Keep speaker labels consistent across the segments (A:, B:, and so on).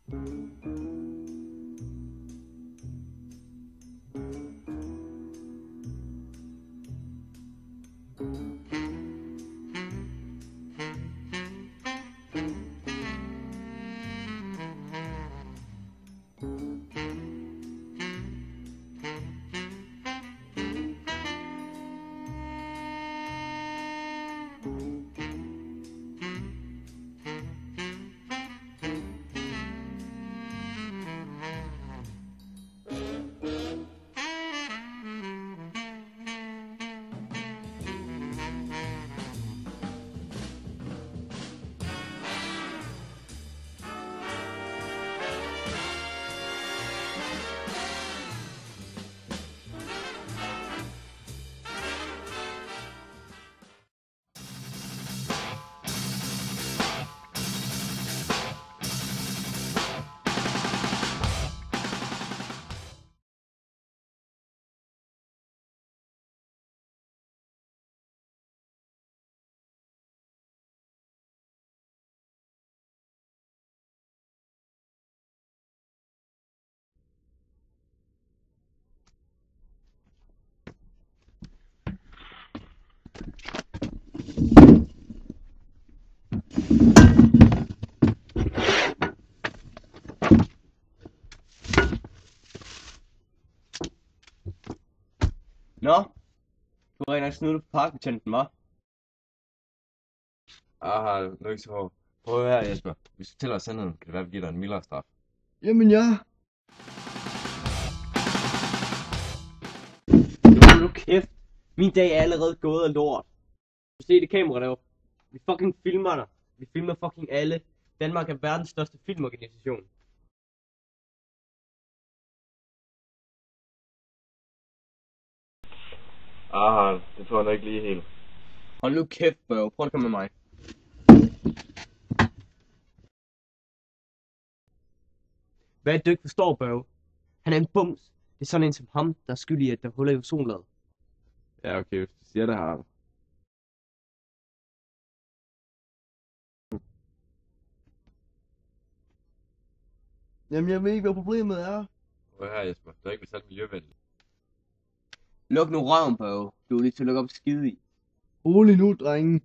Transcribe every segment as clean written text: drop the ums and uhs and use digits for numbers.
A: Nå, du er rent snyde på parkbetjenten, hva'?
B: Nu er ikke så hård. Prøv her, Jesper. Hvis du fortæller os sandheden, kan det være, at vi giver dig en mildere straf.
C: Jamen ja.
A: Hold nu kæft. Min dag er allerede gået af lort. Du ser det kamera derovre. Vi fucking filmer dig. Vi filmer fucking alle. Danmark er verdens største filmorganisation.
B: Det tror jeg nok ikke lige helt.
A: Hold nu kæft, bro. Prøv at komme med mig. Hvad er det, du ikke forstår, bro? Han er en bums. Det er sådan en som ham, der er skyldig i, at der huller i ozonlaget.
B: Ja, okay, hvis du siger det, har du.
C: Jamen jeg ved ikke, hvad problemet er.
B: Prøv her, Jesper. Du er ikke betalt miljøvenlig.
A: Luk nu røven, bro. Du er lige til at lukke op skide i.
C: Rolig nu, drenge.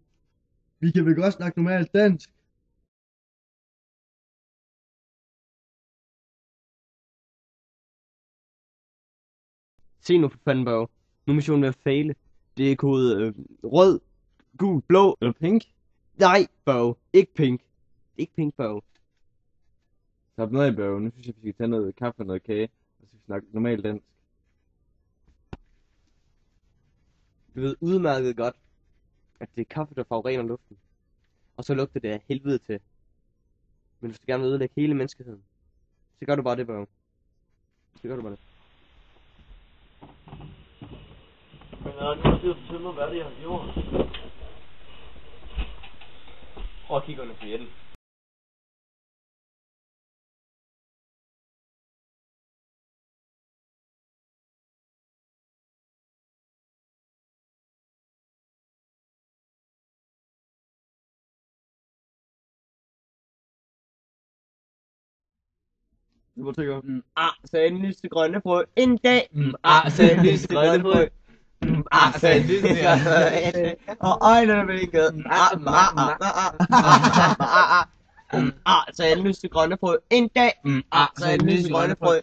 C: Vi kan vel godt snakke normalt dansk.
A: Se nu for fanden, bro. Nu er missionen ved at fejle. Det er kode rød, gul, blå eller pink. Nej, bro. Ikke pink. Ikke pink, bro.
B: Slap ned i, bro. Nu synes jeg, vi skal tage noget kaffe og noget kage. Og så skal vi snakke normalt dansk.
A: Du ved udmærket godt, at det er kaffe, der forurener luften. Og så lugter det af helvede til. Men hvis du gerne vil ødelægge hele menneskeheden, så gør du bare det, bro. Så gør du bare det.
D: Men er det ikke til mig, hvad det er, han gjorde?
A: Prøv at kigge under serietten.
C: Hvad tænker du?
A: Sagde den lyse grønne frø en dag. Sagde den lyse grønne frø. Sagde den lyse grønne frø. Og øjnene blinkede. Sagde den lyse grønne frø en dag. Sagde den lyse grønne frø.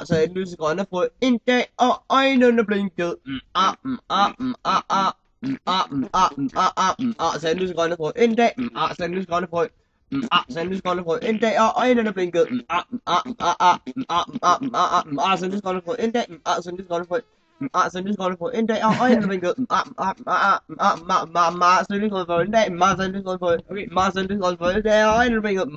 A: Sagde den lyse grønne frø en dag. Og øjnene blinkede. Sagde den lyse grønne frø en dag. Sagde den lyse grønne frø. Så en lysgrønne frø en dag, og øjnene blinkede. Så en lysgrønne frø en dag, så en lysgrønne frø. Så en lysgrønne frø en dag, og øjnene blinkede. Så en lysgrønne frø en dag, så en lysgrønne frø. Så en lysgrønne frø en dag, og øjnene blinkede.